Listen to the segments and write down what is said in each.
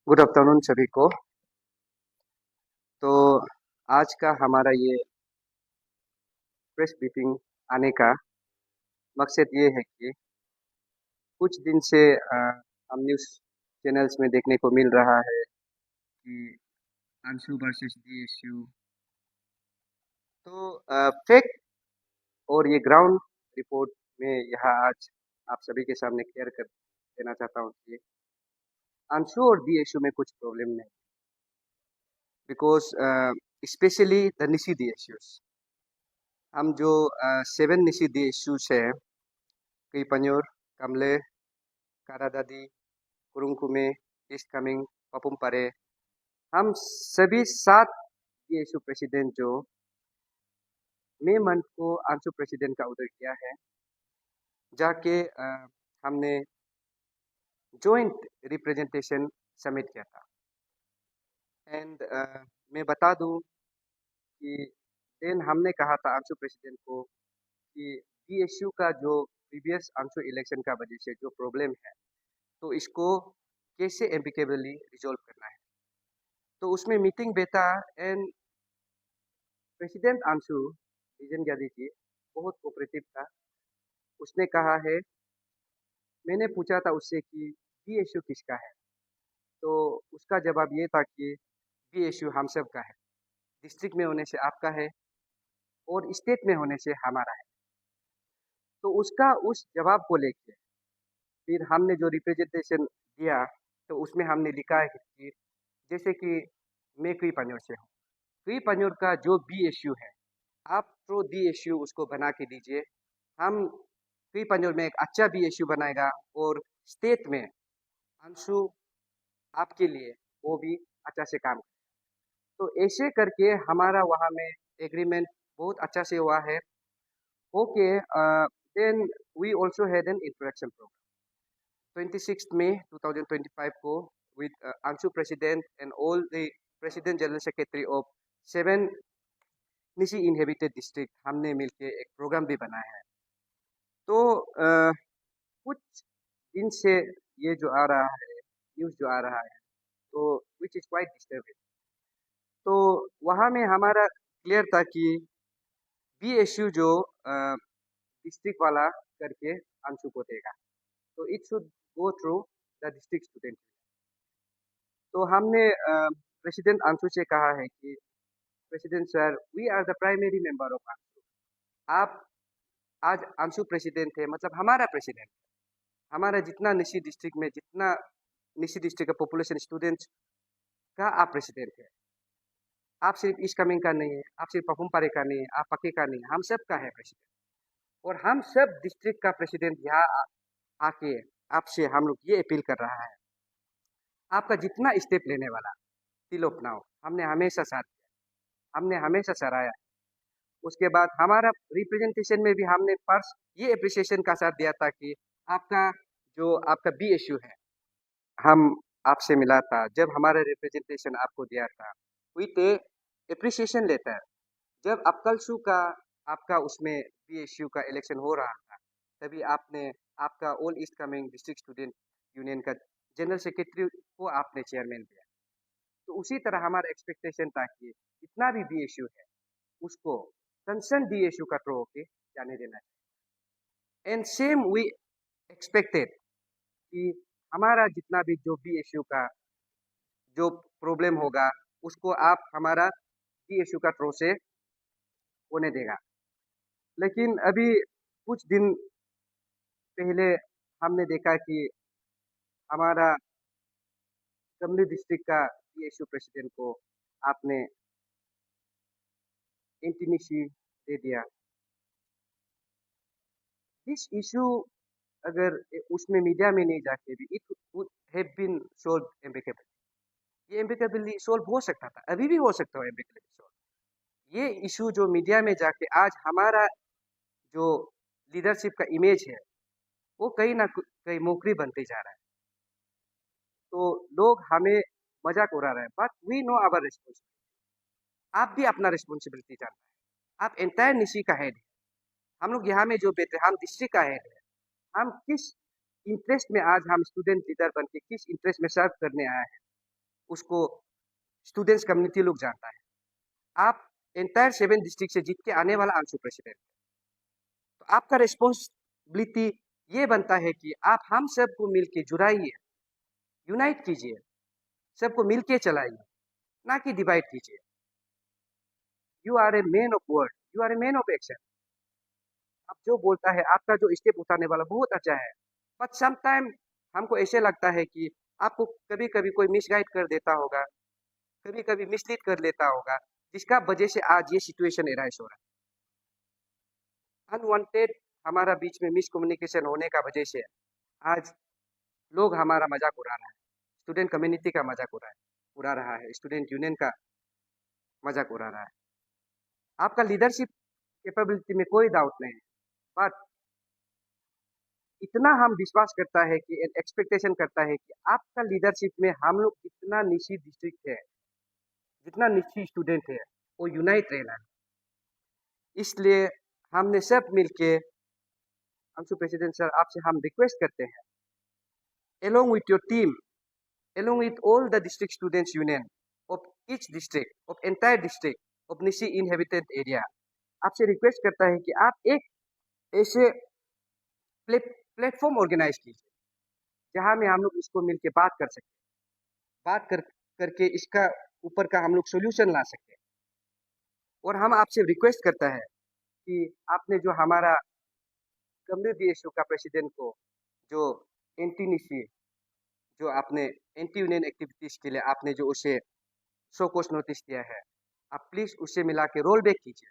Good afternoon सभी को। तो आज का हमारा ये प्रेस ब्रीफिंग आने का मकसद ये है कि कुछ दिन से हम न्यूज़ चैनल्स में देखने को मिल रहा है कि अंशु वर्सेस डीएसयू। तो फैक्ट और ये ग्राउंड रिपोर्ट में यहाँ आज आप सभी के सामने क्लियर कर देना चाहता हूँ कि अंशु और डीएसयू में कुछ प्रॉब्लम नहीं, because specially the Nyishi DSUs. हम जो 7 निशी डीएसयूज है, Kipanyor, Kamle, Karadadi, Kurung Kumey, East Kameng, Papum Pare, हम सभी 7 डीएसयू प्रेसिडेंट जो मई मंथ को आंसू प्रेसिडेंट का ऑर्डर किया है, जाके हमने जॉइंट रिप्रेजेंटेशन सबमिट किया था। एंड मैं बता दूं कि देन हमने कहा था आंसू प्रेसिडेंट को कि डीएसयू का जो प्रीवियस आंसू इलेक्शन का वजह से जो प्रॉब्लम है, तो इसको कैसे एम्बिकेबली रिजॉल्व करना है। तो उसमें मीटिंग बैठा एंड प्रेसिडेंट आंसू रीजन गादी जी बहुत कोऑपरेटिव था। उसने कहा है, मैंने पूछा था उससे कि बीएसयू किसका है, तो उसका जवाब ये था कि बीएसयू हम सब का है, डिस्ट्रिक्ट में होने से आपका है और स्टेट में होने से हमारा है। तो उसका उस जवाब को लेके फिर हमने जो रिप्रेजेंटेशन दिया, तो उसमें हमने लिखा है कि जैसे कि मैं क्री पन्योर से हूँ, क्री पन्योर का जो बीएसयू है, आप तो बीएसयू उसको बना के दीजिए। हम क्री पन्योर में एक अच्छा बीएसयू बनाएगा और स्टेट में अंशु आपके लिए वो भी अच्छा से काम। तो ऐसे करके हमारा वहाँ में एग्रीमेंट बहुत अच्छा से हुआ है। Okay, then we also had an introduction programme 26 May 2025 को with ANSU president and all the president general secretary of 7 Nyishi inhabited district, हमने मिलके एक प्रोग्राम भी बनाया है। तो कुछ दिन से ये जो आ रहा है, न्यूज़ जो आ रहा है, तो विच इज़ क्वाइट डिस्टर्बिंग। तो वहाँ में हमारा क्लियर था कि बीएसयू जो डिस्ट्रिक्ट वाला करके अंशु को देगा, तो it should go through the district student. तो हमने प्रेसिडेंट अंशु से कहा है कि president sir, we are the primary member of ANSU. आप आज अंशु प्रेसिडेंट है, मतलब हमारा प्रेसिडेंट, हमारा जितना निशी डिस्ट्रिक्ट में जितना निशी डिस्ट्रिक्ट का पॉपुलेशन स्टूडेंट्स का आप प्रेसिडेंट है। आप सिर्फ ईस्ट कामेंग का नहीं है, आप सिर्फ पपुमपारे का नहीं है, आप पक्के का नहीं है, हम सब का है प्रेसिडेंट। और हम सब डिस्ट्रिक्ट का प्रेसिडेंट यहाँ आके आपसे हम लोग ये अपील कर रहा है, आपका जितना स्टेप लेने वाला तिल अपनाओ। हमने हमेशा साथ दिया, हमने हमेशा सराहाया। उसके बाद हमारा रिप्रेजेंटेशन में भी हमने पर्स ये अप्रिसिएशन का साथ दिया था कि आपका जो आपका बीएसयू है, हम आपसे मिला था जब हमारा रिप्रेजेंटेशन आपको दिया था, विथ एप्रिसिएशन लेटर। जब अक्कलसू का आपका उसमें बीएसयू का इलेक्शन हो रहा था, तभी आपने आपका all east coming district student union का जनरल सेक्रेटरी को आपने चेयरमैन दिया। तो उसी तरह हमारा एक्सपेक्टेशन था कि जितना भी बीएसयू है उसको कंसर्न डीएसयू का थ्रू होके जाने देना चाहिए। एंड सेम वी एक्सपेक्टेड कि हमारा जितना भी जो बीएसयू का जो प्रॉब्लम होगा, उसको आप हमारा डीएसयू का थ्रू से होने देगा। लेकिन अभी कुछ दिन पहले हमने देखा कि हमारा कमली डिस्ट्रिक्ट का डीएसयू प्रेसिडेंट को आपने इंटीमेसी दे दिया। दिस इशू अगर उसमें मीडिया में नहीं जाके भी it would have been solve amicably. ये एम्बिकेबली सोल्व हो सकता था, अभी भी हो सकता है एम्बिकेबली सोल्व। ये इशू जो मीडिया में जाके आज हमारा जो लीडरशिप का इमेज है, वो कहीं ना कहीं मोकरी बनते जा रहा है। तो लोग हमें मजाक उड़ा रहे हैं, but we know our responsibility. आप भी अपना रिस्पॉन्सिबिलिटी जानते हैं, आप एंटायर निशी का हेड है। हम लोग यहाँ में जो बैठे हम डिस्ट्रिक्ट का हेड है। हम किस इंटरेस्ट में आज हम स्टूडेंट लीडर बन के किस इंटरेस्ट में सर्व करने आया है, उसको स्टूडेंट्स कम्युनिटी लोग जानता है। आप एंटायर 7 डिस्ट्रिक्ट से जीत के आने वाला अंशु प्रेसिडेंट, तो आपका रिस्पॉन्सिबिलिटी ये बनता है कि आप हम सबको मिलके जुड़ाइए, यूनाइट कीजिए, सबको मिलके चलाइए, ना कि डिवाइड कीजिए। You are a man of word, you are a man of action. आप जो बोलता है, आपका जो स्टेप उठाने वाला बहुत अच्छा है, बट समटाइम हमको ऐसे लगता है कि आपको कभी कभी कोई मिसगाइड कर देता होगा, कभी कभी मिसलीड कर लेता होगा, जिसका वजह से आज ये सिचुएशन एराइज हो रहा है। अनवांटेड हमारा बीच में मिसकम्युनिकेशन होने का वजह से आज लोग हमारा मजाक उड़ा रहा है, स्टूडेंट कम्युनिटी का मजाक उड़ा रहा है, स्टूडेंट यूनियन का मजाक उड़ा रहा है। आपका लीडरशिप कैपेबिलिटी में कोई डाउट नहीं है, बट इतना हम विश्वास करता है कि एक्सपेक्टेशन करता है कि आपका लीडरशिप में हम लोग जितना निजी डिस्ट्रिक्ट है, जितना निजी स्टूडेंट है, वो यूनाइट रहना है। इसलिए हमने सब मिलके अंशु प्रेसिडेंट सर, आपसे हम रिक्वेस्ट करते हैं, along with your team, along with all the district students union of each district, of entire district of Nishi inhabited area, आपसे रिक्वेस्ट करता है कि आप एक ऐसे प्लेटफॉर्म ऑर्गेनाइज कीजिए जहां में हम लोग इसको मिलके बात कर सकते, बात करके इसका ऊपर का हम लोग सोल्यूशन ला सकते। और हम आपसे रिक्वेस्ट करता है कि आपने जो हमारा कम्युनिटी इशू का प्रेसिडेंट को जो एंटी निशी, जो आपने एंटी यूनियन एक्टिविटीज के लिए आपने जो उसे शो कोस नोटिस दिया है, आप प्लीज उससे मिला के रोल बैक कीजिए,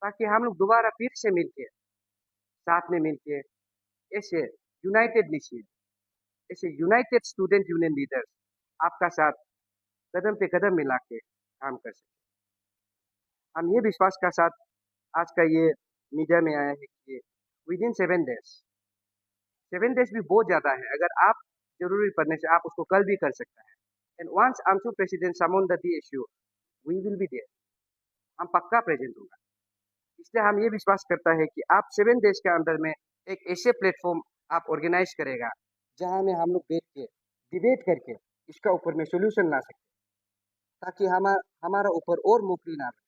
ताकि हम लोग दोबारा फिर से मिलके, साथ में मिलके ऐसे यूनाइटेड निशी, ऐसे यूनाइटेड स्टूडेंट यूनियन लीडर्स आपका साथ कदम पे कदम मिला के काम कर सकते। हम ये विश्वास का साथ आज का ये मीडिया में आया है कि विद इन 7 डेज, 7 डेज भी बहुत ज़्यादा है, अगर आप जरूरी पड़ने से आप उसको कल भी कर सकते हैं। And once ANSU president summon the issue, we will be there, हम पक्का प्रेजेंट होगा। इसलिए हम ये विश्वास करता है कि आप 7 डेज के अंदर में एक ऐसे प्लेटफॉर्म आप ऑर्गेनाइज करेगा जहां में हम लोग बैठ के डिबेट करके इसका ऊपर में सोल्यूशन ला सकते, ताकि हमारा ऊपर और मुकरी ना रहे,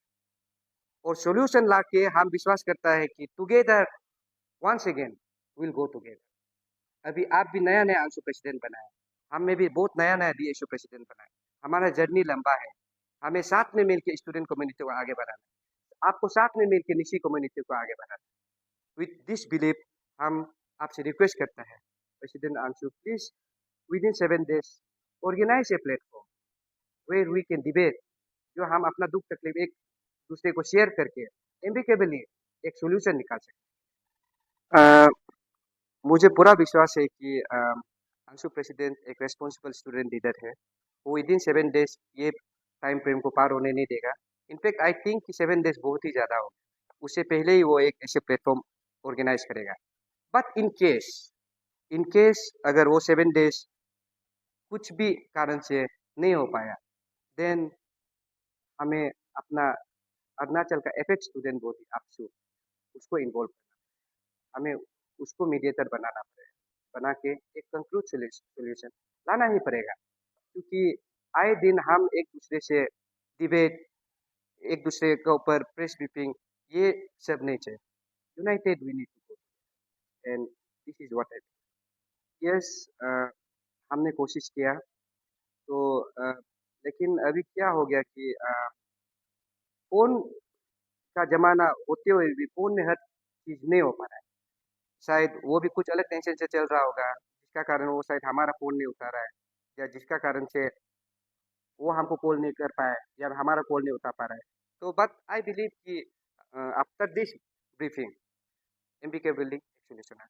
और सोल्यूशन ला के हम विश्वास करता है कि together once again will go together. अभी आप भी नया नया अंशु प्रेसिडेंट बनाए, हम में भी बहुत नया नया डीएसयू प्रेसिडेंट बनाए, हमारा जर्नी लंबा है, हमें साथ में मिलकर स्टूडेंट कम्युनिटी को आगे बढ़ाना है, आपको साथ में मिलकर निशी कम्युनिटी को आगे बढ़ाना है। विद दिस बिलीव हम आपसे रिक्वेस्ट करते हैं, president ANSU please within 7 days organise a platform where we can debate, जो हम अपना दुख तकलीफ एक दूसरे को शेयर करके एम्बिकेबली एक सोल्यूशन निकाल सकते। मुझे पूरा विश्वास है कि अंशु प्रेसिडेंट एक रेस्पॉन्सिबल स्टूडेंट लीडर है, वो विद इन 7 डेज ये टाइम फ्रेम को पार होने नहीं देगा। इनफैक्ट आई थिंक कि 7 डेज बहुत ही ज़्यादा हो, उससे पहले ही वो एक ऐसे प्लेटफॉर्म ऑर्गेनाइज करेगा। बट इन केस अगर वो 7 डेज कुछ भी कारण से नहीं हो पाया, देन हमें अपना अरुणाचल का एपेक्स स्टूडेंट बॉडी आपसू उसको इन्वॉल्व करना, हमें उसको मीडिएटर बनाना पड़ेगा, बना के एक कंक्लूड सोल्यूशन लाना ही पड़ेगा। क्योंकि आए दिन हम एक दूसरे से डिबेट, एक दूसरे के ऊपर प्रेस ब्रीफिंग, ये सब नहीं चाहिए। United we need to go, and this is what I. Yes, हमने कोशिश किया तो लेकिन अभी क्या हो गया कि फोन का जमाना होते हुए भी फोन में हर चीज नहीं हो पा रहा है। शायद वो भी कुछ अलग टेंशन से चल रहा होगा, जिसका कारण वो शायद हमारा फोन नहीं उठा रहा है, या जिसका कारण से वो हमको कॉल नहीं कर पाए या हमारा कॉल नहीं उठा पा रहा है। तो बट आई बिलीव कि after this briefing MBK building solution है।